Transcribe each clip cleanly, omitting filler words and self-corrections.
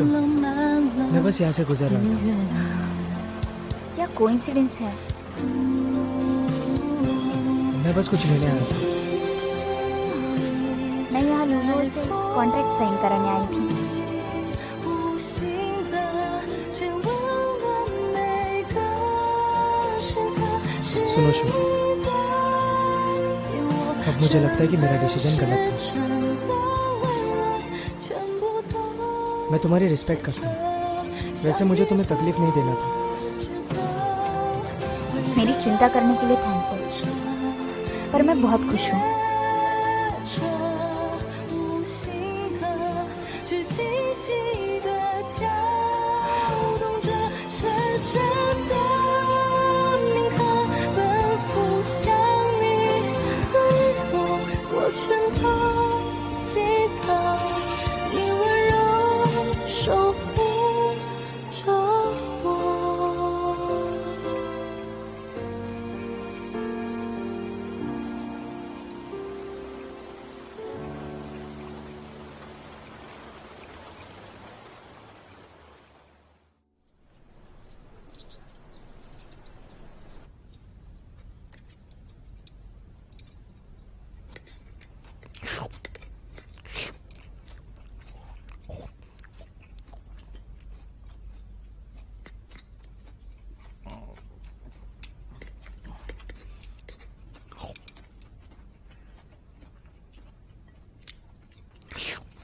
Welcome. मैं बस यहाँ से गुजर रहा था। क्या कोइंसिडेंस है। मैं बस कुछ लेने आया था। मैं यहाँ लूलू से कॉन्ट्रैक्ट साइन कराने आई थी। सुनो शो, अब मुझे लगता है कि मेरा डिसीजन गलत था। मैं तुम्हारी रिस्पेक्ट करता हूँ, वैसे मुझे तुम्हें तकलीफ नहीं देना था। मेरी चिंता करने के लिए थैंक यू, पर मैं बहुत खुश हूँ।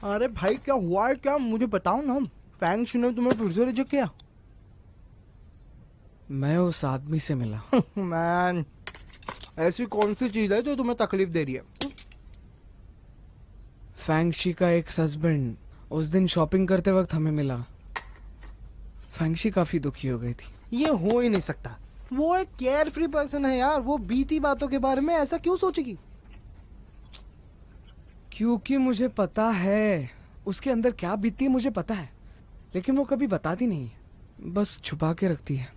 अरे भाई क्या हुआ है, क्या मुझे बताओ ना। फैंग शू ने तुम्हें फिर से रिजेक्ट किया? मैं उस आदमी से मिला। मैन, ऐसी कौन सी चीज है जो तुम्हें तकलीफ दे रही है? फैंगशी का एक्स हस्बैंड उस दिन शॉपिंग करते वक्त हमें मिला। फैंगशी काफी दुखी हो गई थी। ये हो ही नहीं सकता। वो एक केयर फ्री पर्सन है यार, वो बीती बातों के बारे में ऐसा क्यों सोचेगी? क्योंकि मुझे पता है उसके अंदर क्या बीतती है, मुझे पता है, लेकिन वो कभी बताती नहीं है, बस छुपा के रखती है।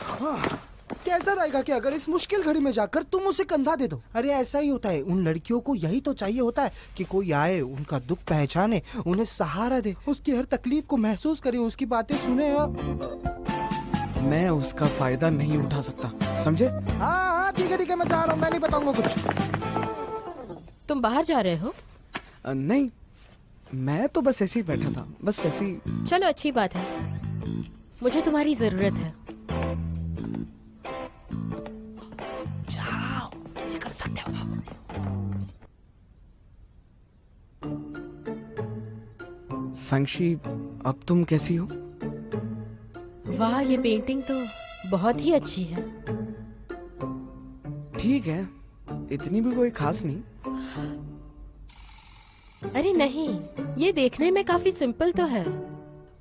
हाँ, कैसा रहेगा कि अगर इस मुश्किल घड़ी में जाकर तुम उसे कंधा दे दो? अरे ऐसा ही होता है, उन लड़कियों को यही तो चाहिए होता है कि कोई आए, उनका दुख पहचाने, उन्हें सहारा दे, उसकी हर तकलीफ को महसूस करे, उसकी बातें सुने। मैं उसका फायदा नहीं उठा सकता, समझे? हाँ ठीक है, मैं जा रहा हूँ, मैं नहीं बताऊंगा कुछ। तुम बाहर जा रहे हो? नहीं, मैं तो बस ऐसे ही बैठा था, बस ऐसे ही। चलो अच्छी बात है, मुझे तुम्हारी जरूरत है। जाओ, ये कर सकते हो। फैंगशी, अब तुम कैसी हो? वाह, ये पेंटिंग तो बहुत ही अच्छी है। ठीक है, इतनी भी कोई खास नहीं। अरे नहीं, ये देखने में काफी सिंपल तो है,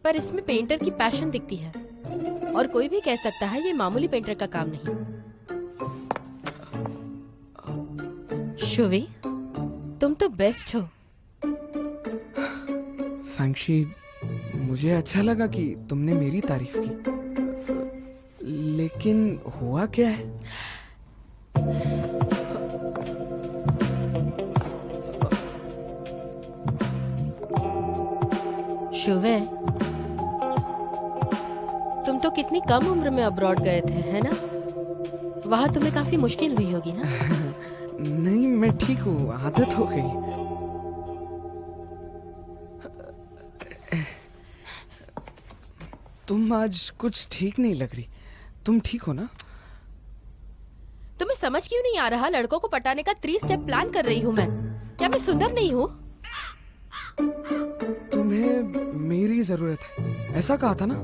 पर इसमें पेंटर की पैशन दिखती है, और कोई भी कह सकता है ये मामूली पेंटर का काम नहीं। शुवी, तुम तो बेस्ट हो। फैंगशी, मुझे अच्छा लगा कि तुमने मेरी तारीफ की, लेकिन हुआ क्या है? शुवे, तुम तो कितनी कम उम्र में अब्रॉड गए थे, है ना? वहां तुम्हें काफी मुश्किल हुई होगी ना? नहीं, मैं ठीक हूँ, आदत हो गई। तुम आज कुछ ठीक नहीं लग रही, तुम ठीक हो ना? तुम्हें समझ क्यों नहीं आ रहा? लड़कों को पटाने का 3 स्टेप प्लान कर रही हूँ मैं। क्या मैं सुंदर नहीं हूँ? तुम्हें मेरी जरूरत है, ऐसा कहा था ना?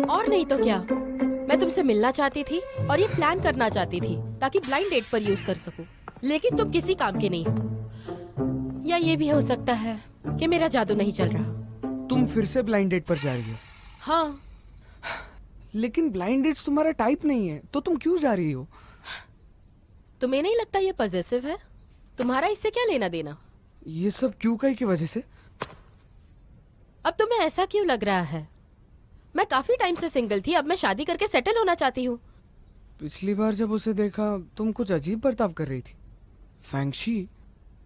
और नहीं तो क्या, मैं तुमसे मिलना चाहती थी और ये प्लान करना चाहती थी ताकि ब्लाइंड डेट पर यूज कर सकूं, लेकिन तुम किसी काम के नहीं हो। या ये भी हो सकता है कि मेरा जादू नहीं चल रहा। तुम फिर से ब्लाइंड डेट पर जा रही हो? हाँ, लेकिन ब्लाइंड डेट्स तुम्हारा टाइप नहीं है, तो तुम क्यों जा रही हो? तुम्हें नहीं लगता ये पॉजेसिव है? तुम्हारा इससे क्या लेना देना? ये सब क्यों की वजह से? अब तुम्हें ऐसा क्यों लग रहा है? मैं काफी टाइम से सिंगल थी, अब मैं शादी करके सेटल होना चाहती हूँ। पिछली बार जब उसे देखा तुम कुछ अजीब बर्ताव कर रही थी। फैंगशी,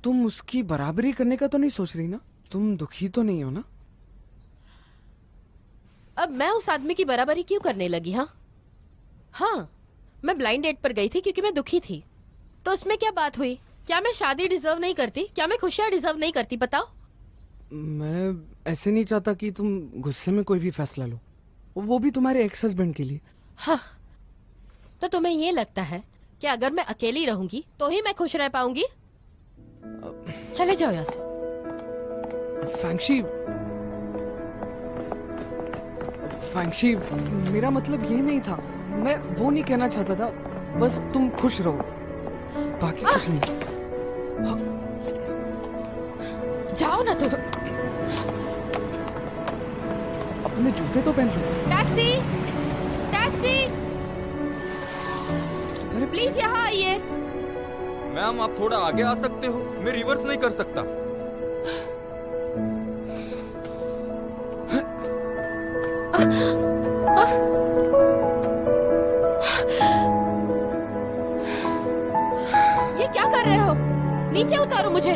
तुम उसकी बराबरी करने का तो नहीं सोच रही ना? तुम दुखी तो नहीं हो ना? अब मैं उस आदमी की बराबरी क्यों करने लगी? हाँ, मैं ब्लाइंड डेट पर गई थी क्योंकि मैं दुखी थी। तो उसमें क्या बात हुई? क्या मैं शादी डिजर्व नहीं करती? क्या मैं खुशियाँ डिजर्व नहीं करती? बताओ। मैं ऐसे नहीं चाहता कि तुम गुस्से में कोई भी फैसला लो, वो भी तुम्हारे एक्स हस्बैंड के लिए। हाँ, तो तुम्हें ये लगता है कि अगर मैं अकेली रहूंगी तो ही मैं खुश रह पाऊंगी? चले जाओ यहाँ से। फैंक्शी, मेरा मतलब ये नहीं था। मैं वो नहीं कहना चाहता था। बस तुम खुश रहो, बाकी कुछ नहीं। जाओ ना तुम। अपने जूते तो पहन लो। टैक्सी, टैक्सी, अरे प्लीज यहाँ आइए। मैम आप थोड़ा आगे आ सकते हो? मैं रिवर्स नहीं कर सकता। ये क्या कर रहे हो? नीचे उतारो मुझे।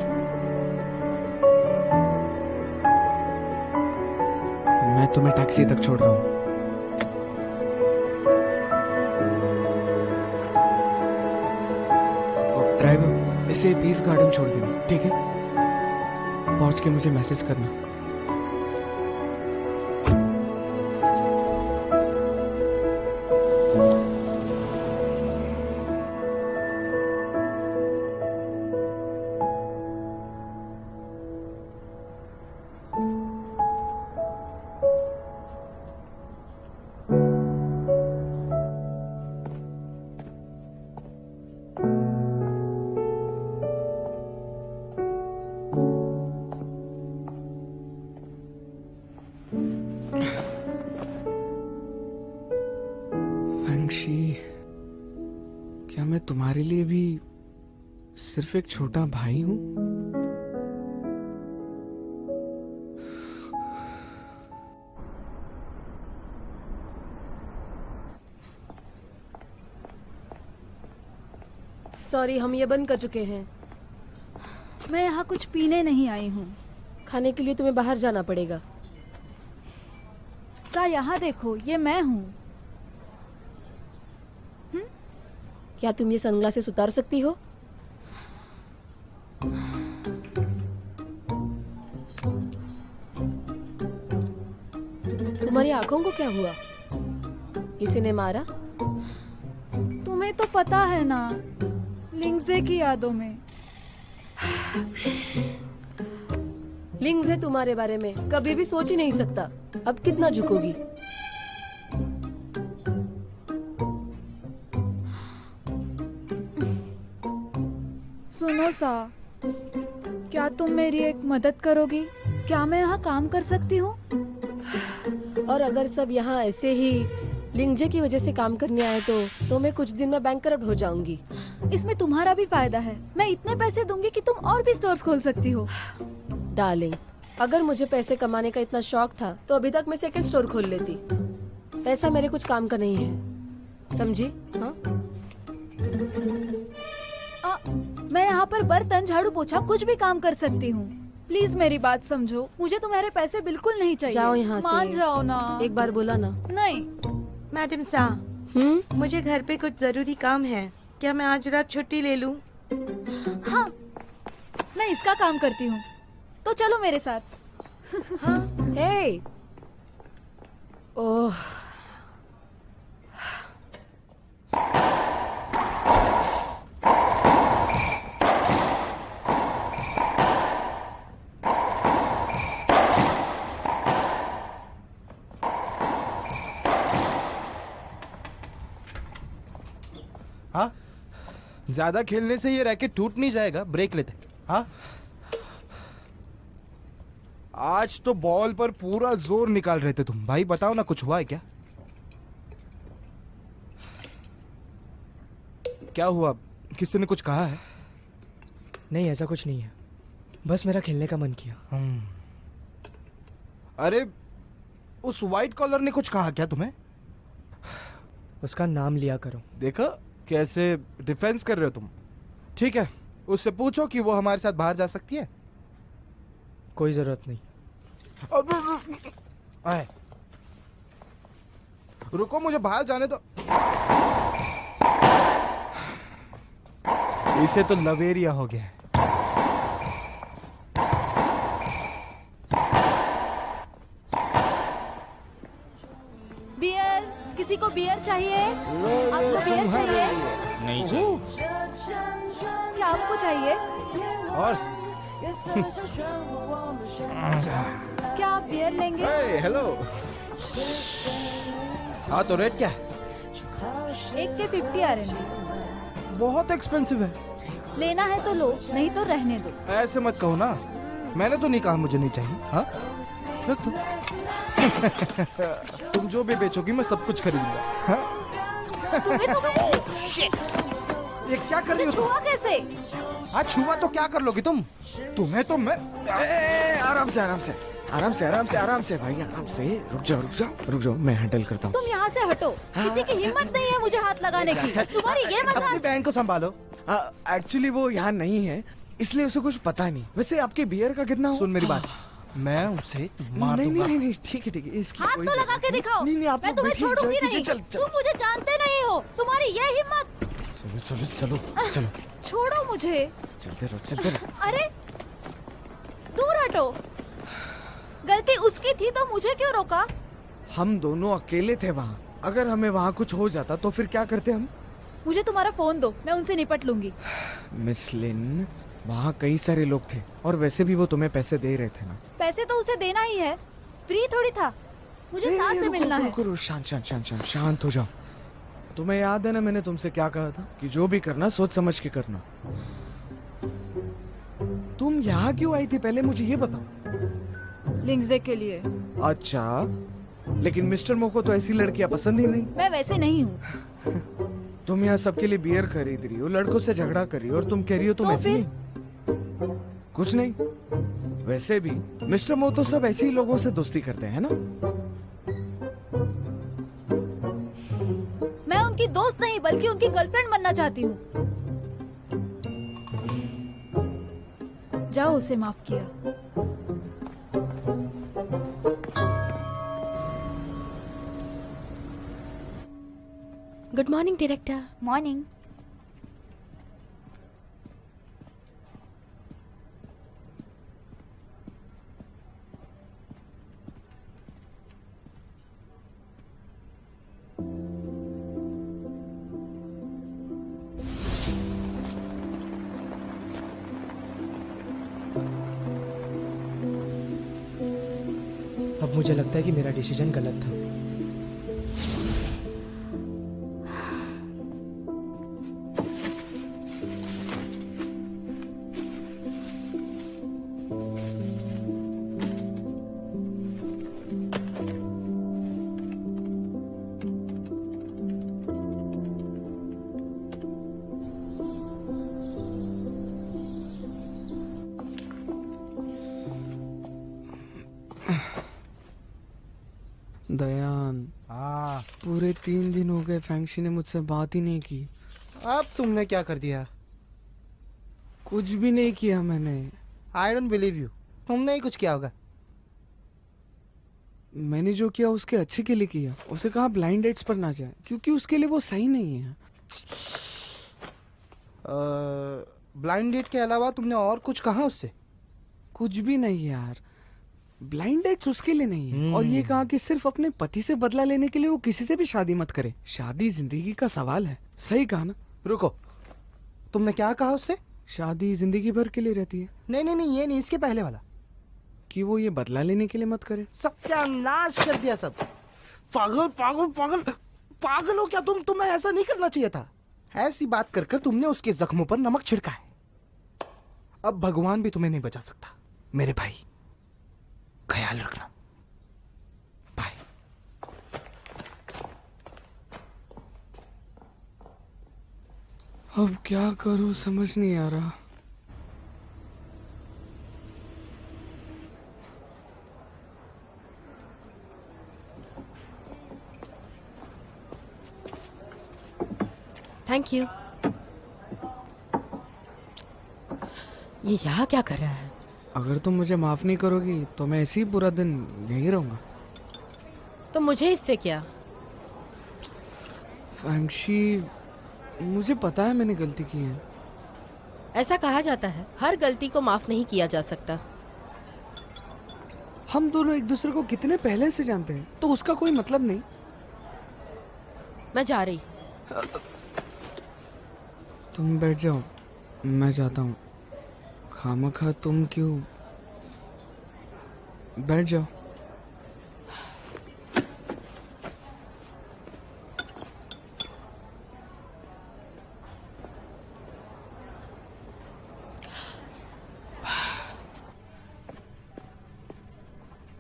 मैं तुम्हें टैक्सी तक छोड़ रहा हूँ। ड्राइवर, इसे पीस गार्डन छोड़ देना, ठीक है? पहुंच के मुझे मैसेज करना। फैंक्शी, क्या मैं तुम्हारे लिए भी सिर्फ एक छोटा भाई हूं? सॉरी, हम ये बंद कर चुके हैं। मैं यहाँ कुछ पीने नहीं आई हूँ। खाने के लिए तुम्हें बाहर जाना पड़ेगा। सा, यहाँ देखो, ये मैं हूँ। क्या तुम ये सनग्लासेस उतार सकती हो? तुम्हारी आंखों को क्या हुआ? किसी ने मारा? तुम्हें तो पता है ना, लिंगजे की यादों में। लिंगजे तुम्हारे बारे में कभी भी सोच ही नहीं सकता। अब कितना झुकोगी? सुनो सा, क्या तुम मेरी एक मदद करोगी? क्या मैं यहाँ काम कर सकती हूँ? और अगर सब यहाँ ऐसे ही लिंगजे की वजह से काम करने आए तो मैं कुछ दिन में बैंकरप्ट हो जाऊंगी। इसमें तुम्हारा भी फायदा है। मैं इतने पैसे दूंगी कि तुम और भी स्टोर्स खोल सकती हो। डार्लिंग, अगर मुझे पैसे कमाने का इतना शौक था तो अभी तक मैं सेकंड स्टोर खोल लेती। पैसा मेरे कुछ काम का नहीं है, समझी? हाँ, मैं यहाँ पर बर्तन, झाड़ू, पोछा कुछ भी काम कर सकती हूँ। प्लीज मेरी बात समझो, मुझे तुम्हारे पैसे बिल्कुल नहीं चाहिए। जाओ यहाँ से। मान जाओ ना। एक बार बोला ना। नहीं। मैडम सा, मुझे घर पे कुछ जरूरी काम है। क्या मैं आज रात छुट्टी ले लूं? हाँ, मैं इसका काम करती हूँ, तो चलो मेरे साथ। हाँ? हे, ओह, हाँ, ज्यादा खेलने से ये रैकेट टूट नहीं जाएगा। ब्रेक लेते। हाँ, आज तो बॉल पर पूरा जोर निकाल रहे थे तुम। भाई बताओ ना, कुछ हुआ है क्या? क्या हुआ? किसी ने कुछ कहा है? नहीं, ऐसा कुछ नहीं है, बस मेरा खेलने का मन किया। अरे, उस व्हाइट कॉलर ने कुछ कहा क्या तुम्हें? उसका नाम लिया करो। देखो कैसे डिफेंस कर रहे हो तुम। ठीक है, उससे पूछो कि वो हमारे साथ बाहर जा सकती है। कोई जरूरत नहीं। आए, रुको, मुझे बाहर जाने दो। इसे तो लवेरिया हो गया है। बियर, किसी को बियर चाहिए? आपको बियर चाहिए? नहीं चाहिए। क्या आपको चाहिए? और क्या आप बियर लेंगे? हेलो। हाँ, तो रेट क्या है? एक के 50 RMB। बहुत एक्सपेंसिव है। लेना है तो लो, नहीं तो रहने दो। ऐसे मत कहो ना, मैंने तो नहीं कहा मुझे नहीं चाहिए। हाँ, रख दो। तुम जो भी बेचोगी मैं सब कुछ खरीदूंगा। हाँ? ये क्या कर रही हो तुम? छुआ कैसे? आज छुआ तो क्या कर लोगी तुम? तुम्हें तो मैं आराम से आराम से आराम से आराम से आराम से भाई, आराम से। रुक जाओ रुक जाओ रुक जाओ, मैं हैंडल करता हूँ। तुम यहाँ से हटो। किसी की हिम्मत नहीं है मुझे हाथ लगाने की। तुम्हारी ये अपनी मजाक। बहन को संभालो। एक्चुअली वो यहाँ नहीं है, इसलिए उसे कुछ पता नहीं। वैसे आपके बियर का कितना हुआ? सुन मेरी बात, मैं उसे मार नहीं दूंगा। नहीं नहीं, ठीक है ठीक है, इसकी हाथ कोई तो जरूरत लगा के नहीं। दिखाओ। नहीं नहीं, आप मैं लोग तुम्हें बैठिए, छोड़ूंगी पीछे नहीं। चल चल। तुम मुझे जानते नहीं हो, तुम्हारी ये हिम्मत। चलो चलो चलो चलो, छोड़ो मुझे। चलते रहो चलते रहो। अरे दूर हटो। गलती उसकी थी तो मुझे क्यों रोका? हम दोनों अकेले थे वहाँ, अगर हमें वहाँ कुछ हो जाता तो फिर क्या करते हम? मुझे तुम्हारा फोन दो, मैं उनसे निपट लूंगी। मिस लिन, वहाँ कई सारे लोग थे और वैसे भी वो तुम्हें पैसे दे रहे थे ना। पैसे तो उसे देना ही है, फ्री थोड़ी था। मुझे साथ से मिलना है। रुको, शांत शांत शांत शांत शांत हो जाओ। तुम्हें याद है ना मैंने तुमसे क्या कहा था कि जो भी करना सोच समझ के करना। तुम यहाँ क्यों आई थी पहले मुझे ये बताओ। लिंगजे के लिए। अच्छा, लेकिन मिस्टर मो को तो ऐसी लड़कियां पसंद ही नहीं। मैं वैसे नहीं हूँ। तुम यहाँ सबके लिए बियर खरीद रही हो, लड़कों से झगड़ा कर रही हो और तुम कह रही हो तुम तो ऐसी फिर? नहीं। कुछ नहीं, वैसे भी मिस्टर मो तो सब ऐसे ही लोगों से दोस्ती करते हैं ना। मैं उनकी दोस्त नहीं बल्कि उनकी गर्लफ्रेंड बनना चाहती हूँ। जाओ, उसे माफ किया। Good morning director. मॉर्निंग। अब मुझे लगता है कि मेरा डिसीजन गलत था। दयान, हाँ, पूरे 3 दिन हो गए फैंक्सी ने मुझसे बात ही नहीं की। अब तुमने क्या कर दिया? कुछ भी नहीं किया मैंने। आई डोंट बिलीव यू, तुमने ही कुछ किया होगा। मैंने जो किया उसके अच्छे के लिए किया। उसे कहा ब्लाइंड डेट्स पर ना जाए क्योंकि उसके लिए वो सही नहीं है। ब्लाइंड डेट के अलावा तुमने और कुछ कहा उससे? कुछ भी नहीं यार, ब्लाइंड डेट्स उसके लिए नहीं है। और ये कहा कि सिर्फ अपने पति से बदला लेने के लिए वो किसी से भी शादी मत करे। शादी जिंदगी का सवाल है। सही कहा ना? रुको, तुमने क्या कहा उससे? शादी जिंदगी भर के लिए रहती है, नहीं नहीं नहीं, ये नहीं, इसके पहले वाला कि वो ये बदला लेने के लिए मत करे। सत्यानाश कर दिया सब। पागल पागल पागल पागल हो क्या तुम? तुम्हें ऐसा नहीं करना चाहिए था। ऐसी बात कर कर तुमने उसके जख्मों पर नमक छिड़का है। अब भगवान भी तुम्हें नहीं बचा सकता मेरे भाई। ख्याल रखना। बाय। अब क्या करूं समझ नहीं आ रहा। Thank you. ये यहाँ क्या कर रहा है? अगर तुम मुझे माफ नहीं करोगी तो मैं ऐसे ही पूरा दिन यहीं रहूंगा। तो मुझे इससे क्या? फैंगशी, मुझे पता है मैंने गलती की है। ऐसा कहा जाता है, हर गलती को माफ नहीं किया जा सकता। हम दोनों एक दूसरे को कितने पहले से जानते हैं, तो उसका कोई मतलब नहीं। मैं जा रही। तुम बैठ जाओ, मैं जाता हूँ। खामखा तुम क्यों? बैठ जाओ।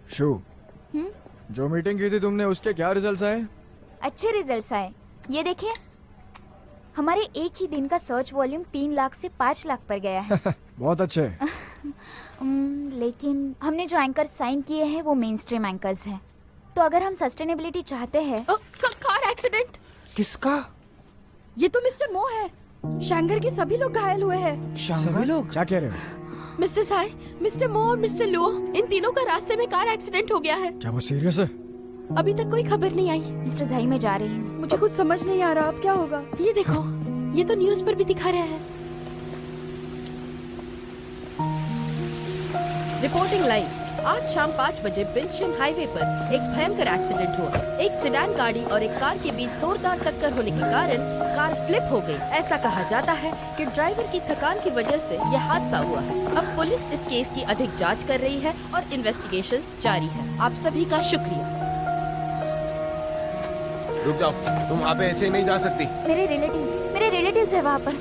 शू, जो मीटिंग की थी तुमने उसके क्या रिजल्ट्स आए? अच्छे रिजल्ट्स आए। ये देखिए, हमारे एक ही दिन का सर्च वॉल्यूम 3 लाख से 5 लाख पर गया है। बहुत अच्छे। लेकिन हमने जो एंकर साइन किए हैं वो मेन स्ट्रीम एंकर्स हैं। तो अगर हम सस्टेनेबिलिटी चाहते हैं। Car accident. किसका? ये तो मिस्टर मो है। शंकर के सभी लोग घायल हुए हैं। सभी लोग? क्या कह रहे हो? मिस्टर साई, मिस्टर मो और मिस्टर लुओ, इन तीनों का रास्ते में कार एक्सीडेंट हो गया है। क्या वो सीरियस है? अभी तक कोई खबर नहीं आई। मिस्टर जाई, मैं जा रही हूँ। मुझे कुछ समझ नहीं आ रहा, अब क्या होगा? ये देखो, ये तो न्यूज़ पर भी दिखा रहा है। Reporting live. आज शाम 5 बजे बिल्शन हाईवे पर एक भयंकर एक्सीडेंट हुआ। एक सेडान गाड़ी और एक कार के बीच जोरदार टक्कर होने के कारण कार फ्लिप हो गई। ऐसा कहा जाता है कि ड्राइवर की थकान की वजह से यह हादसा हुआ है। अब पुलिस इस केस की अधिक जांच कर रही है और इन्वेस्टिगेशंस जारी है। आप सभी का शुक्रिया। रुक जाओ, तुम वहाँ पे ऐसे नहीं जा सकती। मेरे रिलेटिव्स है वहाँ पर।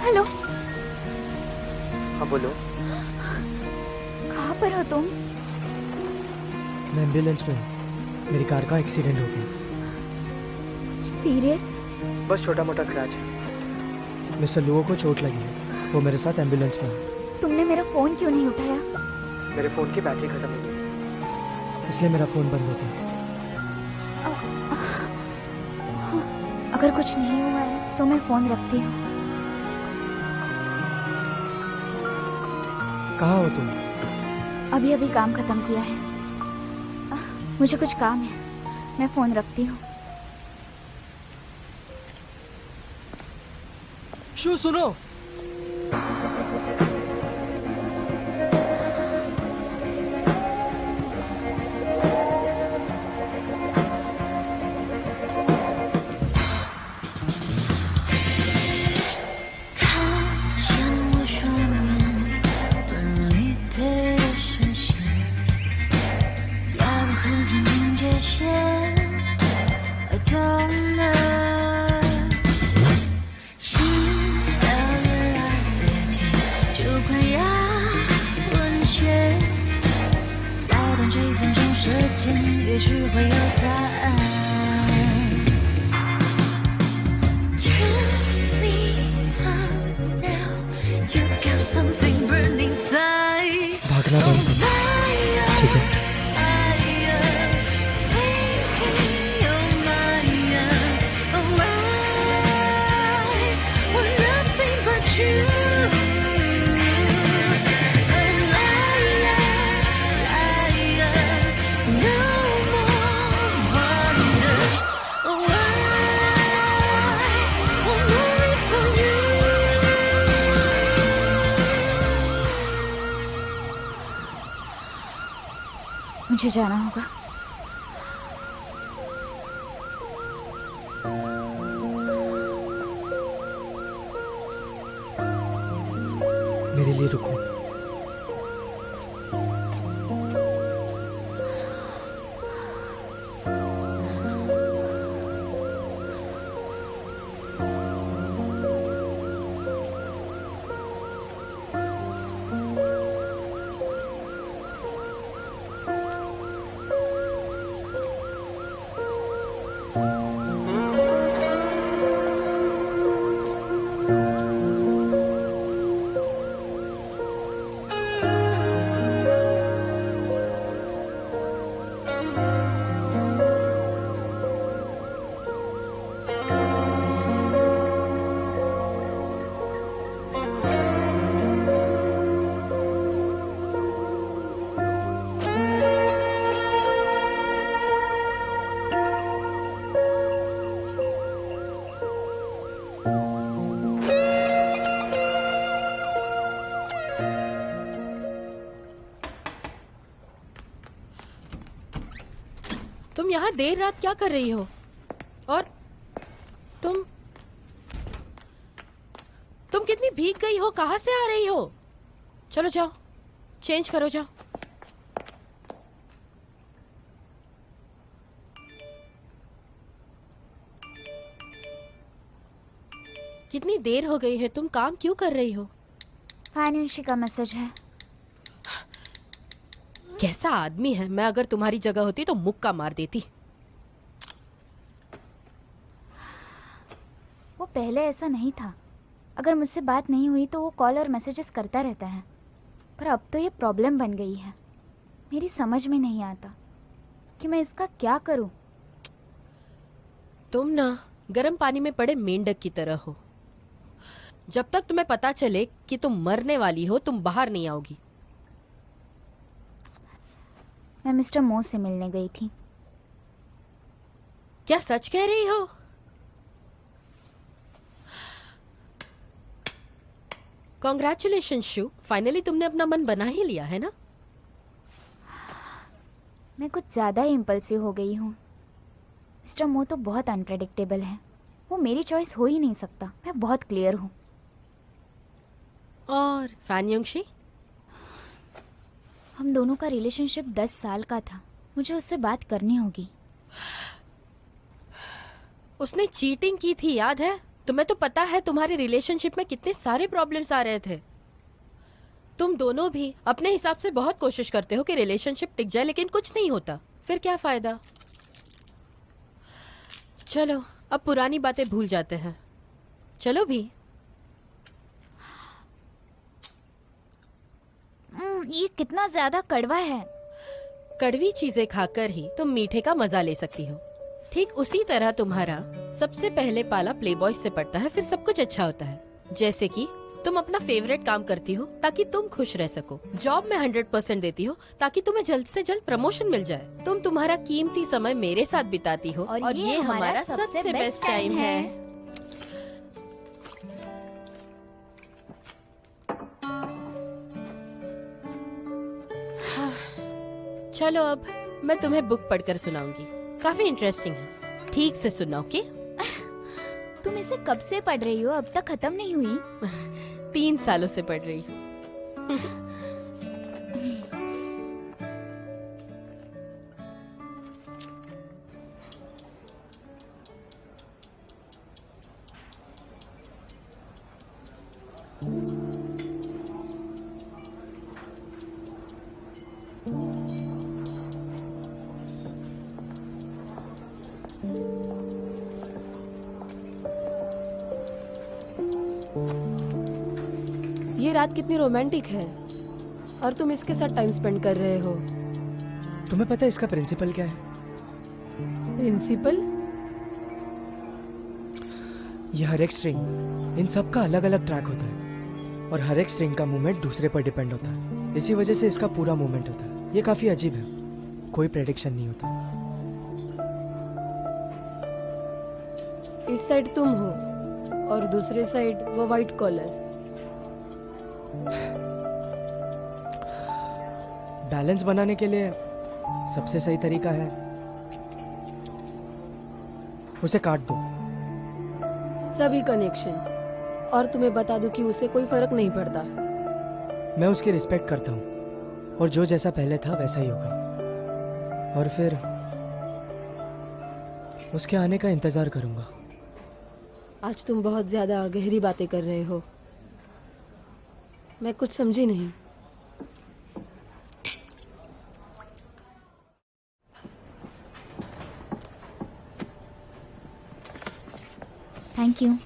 हेलो। हाँ बोलो। कहाँ पर हो तुम? मैं एम्बुलेंस में हूँ। मेरी कार का एक्सीडेंट हो गया। सीरियस? बस छोटा मोटा क्रैच है। मिस्टर लुओ को चोट लगी है, वो मेरे साथ एम्बुलेंस में है। तुमने मेरा फोन क्यों नहीं उठाया? मेरे फोन की बैटरी खत्म हो गई, इसलिए मेरा फोन बंद हो गया। अगर कुछ नहीं हुआ है तो मैं फोन रखती हूँ। कहाँ हो तुम? अभी अभी काम खत्म किया है। मुझे कुछ काम है, मैं फोन रखती हूँ। शू, सुनो। भागना बंद करो, ठीक है? मुझे जाना होगा। मेरे लिए रुको। तुम यहाँ देर रात क्या कर रही हो? और तुम कितनी भीग गई हो? कहाँ से आ रही हो? चलो जाओ, चेंज करो, जाओ। कितनी देर हो गई है, तुम काम क्यों कर रही हो? फाइनेंशी का मैसेज है। कैसा आदमी है, मैं अगर तुम्हारी जगह होती तो मुक्का मार देती। वो पहले ऐसा नहीं था। अगर मुझसे बात नहीं हुई तो वो कॉल और मैसेजेस करता रहता है, पर अब तो ये प्रॉब्लम बन गई है। मेरी समझ में नहीं आता कि मैं इसका क्या करूं। तुम ना गर्म पानी में पड़े मेंढक की तरह हो। जब तक तुम्हें पता चले कि तुम मरने वाली हो, तुम बाहर नहीं आओगी। मैं मिस्टर मो से मिलने गई थी। क्या सच कह रही हो? कॉन्ग्रेचुलेशन शू, फाइनली तुमने अपना मन बना ही लिया है ना? मैं कुछ ज्यादा ही इम्पल्सिव हो गई हूँ। मिस्टर मो तो बहुत अनप्रेडिक्टेबल है। वो मेरी चॉइस हो ही नहीं सकता। मैं बहुत क्लियर हूँ। और फैन युंगशी? हम दोनों का रिलेशनशिप 10 साल का था। मुझे उससे बात करनी होगी। उसने चीटिंग की थी, याद है? तुम्हें तो पता है तुम्हारे रिलेशनशिप में कितने सारे प्रॉब्लम्स आ रहे थे। तुम दोनों भी अपने हिसाब से बहुत कोशिश करते हो कि रिलेशनशिप टिक जाए, लेकिन कुछ नहीं होता। फिर क्या फायदा? चलो अब पुरानी बातें भूल जाते हैं। चलो भी। ये कितना ज्यादा कड़वा है। कड़वी चीजें खाकर ही तुम मीठे का मजा ले सकती हो। ठीक उसी तरह तुम्हारा सबसे पहले पाला प्लेबॉय से पड़ता है, फिर सब कुछ अच्छा होता है। जैसे कि तुम अपना फेवरेट काम करती हो ताकि तुम खुश रह सको, जॉब में 100% देती हो ताकि तुम्हें जल्द से जल्द प्रमोशन मिल जाए, तुम तुम्हारा कीमती समय मेरे साथ बिताती हो और ये हमारा सबसे बेस्ट टाइम है। चलो अब मैं तुम्हें बुक पढ़कर सुनाऊंगी, काफी इंटरेस्टिंग है। ठीक से सुनना, ओके? तुम इसे कब से पढ़ रही हो? अब तक खत्म नहीं हुई? 3 सालों से पढ़ रही हूँ। ये रात कितनी रोमांटिक है और तुम इसके साथ टाइम स्पेंड कर रहे हो। तुम्हें पता है इसका प्रिंसिपल क्या है? प्रिंसिपल? ये हर एक स्ट्रिंग, इन सब का अलग अलग ट्रैक होता है और हर एक स्ट्रिंग का मूवमेंट दूसरे पर डिपेंड होता है। इसी वजह से इसका पूरा मूवमेंट होता है। ये काफी अजीब है, कोई प्रेडिक्शन नहीं होता। इस साइड तुम हो और दूसरे साइड वो वाइट कॉलर। बैलेंस बनाने के लिए सबसे सही तरीका है उसे काट दो। सभी कनेक्शन, और तुम्हें बता दूं कि उसे कोई फर्क नहीं पड़ता। मैं उसकी रिस्पेक्ट करता हूँ और जो जैसा पहले था वैसा ही होगा, और फिर उसके आने का इंतजार करूंगा। आज तुम बहुत ज्यादा गहरी बातें कर रहे हो। मैं कुछ समझी नहीं। Thank you.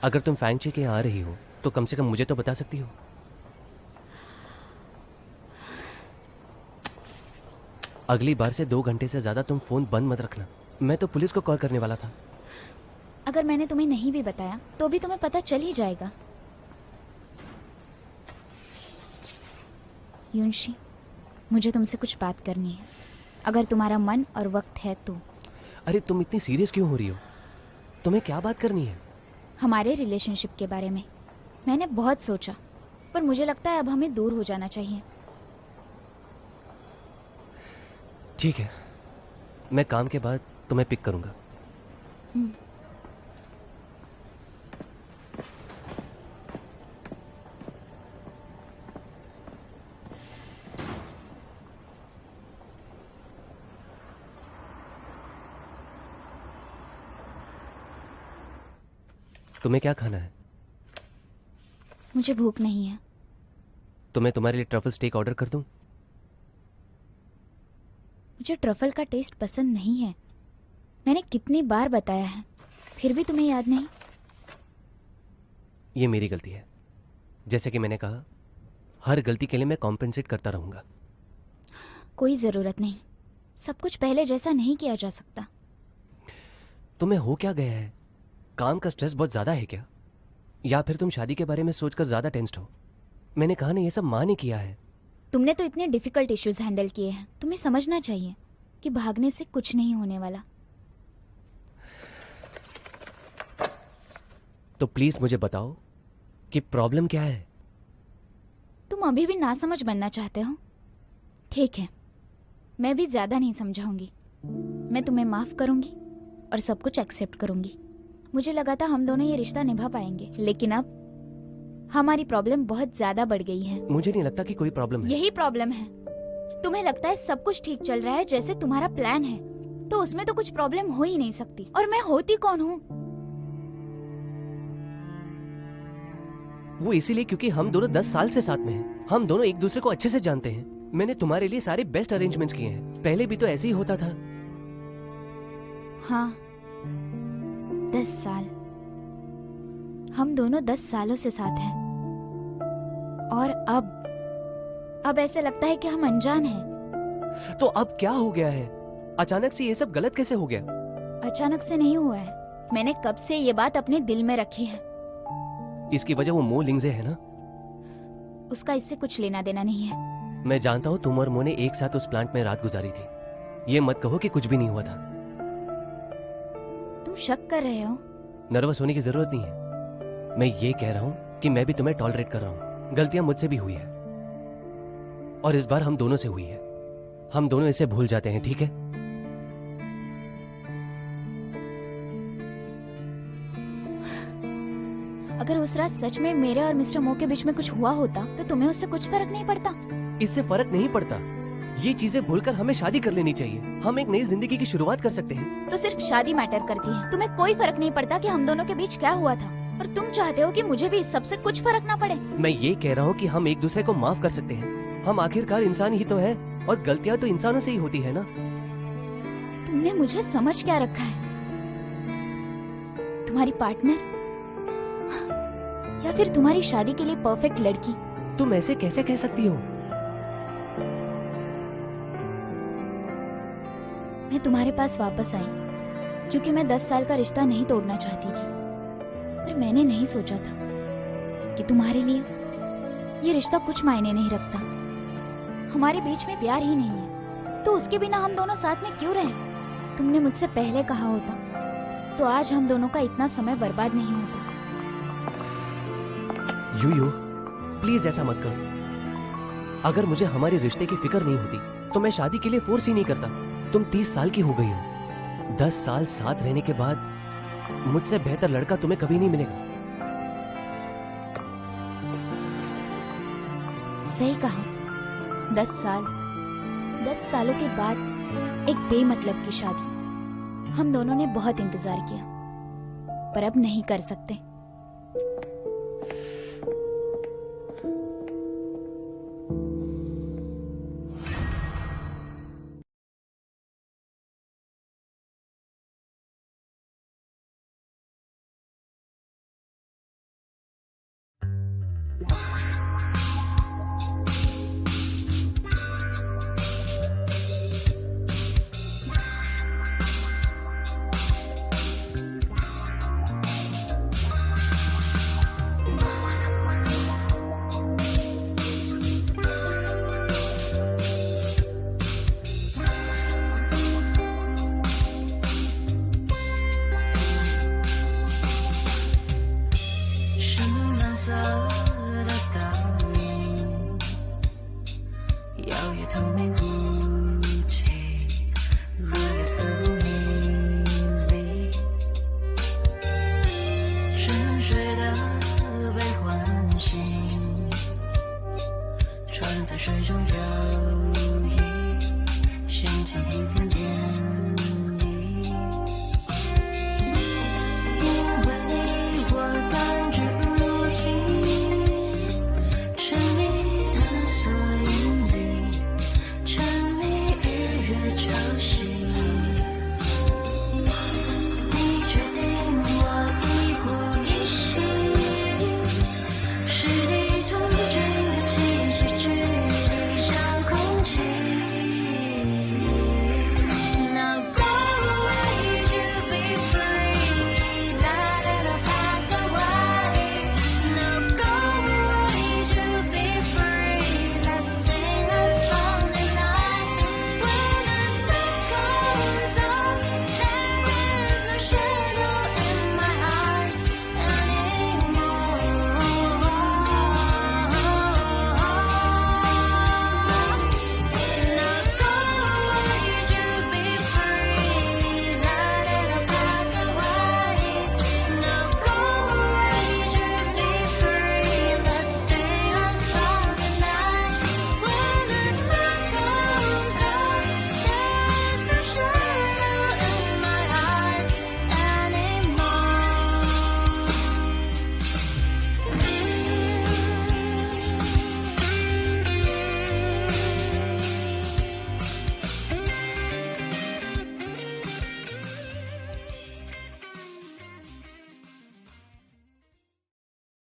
अगर तुम फैंची के यहाँ आ रही हो तो कम से कम मुझे तो बता सकती हो। अगली बार से 2 घंटे से ज्यादा तुम फोन बंद मत रखना। मैं तो पुलिस को कॉल करने वाला था। अगर मैंने तुम्हें नहीं भी बताया तो भी तुम्हें पता चल ही जाएगा। युनशी, मुझे तुमसे कुछ बात करनी है, अगर तुम्हारा मन और वक्त है तो। अरे तुम इतनी सीरियस क्यों हो रही हो? तुम्हें क्या बात करनी है? हमारे रिलेशनशिप के बारे में। मैंने बहुत सोचा, पर मुझे लगता है अब हमें दूर हो जाना चाहिए। ठीक है, मैं काम के बाद तुम्हें पिक करूंगा। तुम्हें क्या खाना है? मुझे भूख नहीं है। तो मैं तुम्हारे लिए ट्रफल स्टेक ऑर्डर कर दूं? मुझे ट्रफल का टेस्ट पसंद नहीं है। मैंने कितनी बार बताया है, फिर भी तुम्हें याद नहीं। ये मेरी गलती है। जैसे कि मैंने कहा, हर गलती के लिए मैं कॉम्पेंसेट करता रहूंगा। कोई जरूरत नहीं, सब कुछ पहले जैसा नहीं किया जा सकता। तुम्हें हो क्या गया है? काम का स्ट्रेस बहुत ज्यादा है क्या? या फिर तुम शादी के बारे में सोचकर ज्यादा टेंस्ड हो? मैंने कहा ना, ये सब माँ ने किया है। तुमने तो इतने डिफिकल्ट इश्यूज हैंडल किए हैं, तुम्हें समझना चाहिए कि भागने से कुछ नहीं होने वाला। तो प्लीज मुझे बताओ कि प्रॉब्लम क्या है? तुम अभी भी नासमझ बनना चाहते हो? ठीक है, मैं भी ज्यादा नहीं समझाऊंगी। मैं तुम्हें माफ करूंगी और सब कुछ एक्सेप्ट करूंगी। मुझे लगा था हम दोनों ये रिश्ता निभा पाएंगे, लेकिन अब हमारी प्रॉब्लम बहुत ज्यादा बढ़ गई है। मुझे नहीं लगता कि कोई प्रॉब्लम है। यही प्रॉब्लम है। तुम्हें लगता है सब कुछ ठीक चल रहा है जैसे तुम्हारा प्लान है, तो उसमें तो कुछ प्रॉब्लम हो ही नहीं सकती। और मैं होती कौन हूँ? वो इसीलिए क्योंकि हम दोनों 10 साल से साथ में हैं। हम दोनों एक दूसरे को अच्छे से जानते हैं। मैंने तुम्हारे लिए सारे बेस्ट अरेंजमेंट्स किए हैं। पहले भी तो ऐसे ही होता था। हाँ, 10 साल। हम दोनों 10 सालों से साथ हैं, और अब ऐसे लगता है कि हम अनजान हैं। तो अब क्या हो गया है? अचानक से ये सब गलत कैसे हो गया? अचानक से नहीं हुआ है, मैंने कब से ये बात अपने दिल में रखी है। इसकी वजह वो मो लिंगजे है ना? उसका इससे कुछ लेना देना नहीं है। मैं जानता हूँ तुम और मो ने एक साथ उस प्लांट में रात गुजारी थी। ये मत कहो कि कुछ भी नहीं हुआ था। तुम शक कर रहे हो? नर्वस होने की जरूरत नहीं है। मैं ये कह रहा हूँ कि मैं भी तुम्हें टॉलरेट कर रहा हूँ। गलतियां मुझसे भी हुई है, और इस बार हम दोनों से हुई है। हम दोनों इसे भूल जाते हैं, ठीक है? अगर उस रात सच में मेरे और मिस्टर मो के बीच में कुछ हुआ होता तो तुम्हें उससे कुछ फर्क नहीं पड़ता? इससे फर्क नहीं पड़ता। ये चीजें भूलकर हमें शादी कर लेनी चाहिए। हम एक नई जिंदगी की शुरुआत कर सकते हैं। तो सिर्फ शादी मैटर करती है? तुम्हें कोई फर्क नहीं पड़ता कि हम दोनों के बीच क्या हुआ था? और तुम चाहते हो कि मुझे भी इस सबसे कुछ फर्क ना पड़े? मैं ये कह रहा हूँ कि हम एक दूसरे को माफ कर सकते हैं। हम आखिरकार इंसान ही तो है, और गलतियाँ तो इंसानों से ही होती है ना। तुमने मुझे समझ क्या रखा है? तुम्हारी पार्टनर, या फिर तुम्हारी शादी के लिए परफेक्ट लड़की? तुम ऐसे कैसे कह सकती हो? मैं तुम्हारे पास वापस आई क्योंकि मैं 10 साल का रिश्ता नहीं तोड़ना चाहती थी, पर मैंने नहीं सोचा था कि तुम्हारे लिए ये रिश्ता कुछ मायने नहीं रखता। हमारे बीच में प्यार ही नहीं है, तो उसके बिना हम दोनों साथ में क्यों रहे? तुमने मुझसे पहले कहा होता तो आज हम दोनों का इतना समय बर्बाद नहीं होता। यू प्लीज ऐसा मत करो। अगर मुझे हमारे रिश्ते की फिक्र नहीं होती तो मैं शादी के लिए फोर्स ही नहीं करता। तुम 30 साल की हो गई हो। 10 साल साथ रहने के बाद मुझसे बेहतर लड़का तुम्हें कभी नहीं मिलेगा। सही कहा। 10 सालों के बाद एक बेमतलब की शादी। हम दोनों ने बहुत इंतजार किया, पर अब नहीं कर सकते। 船在水中漂移，心情一片涟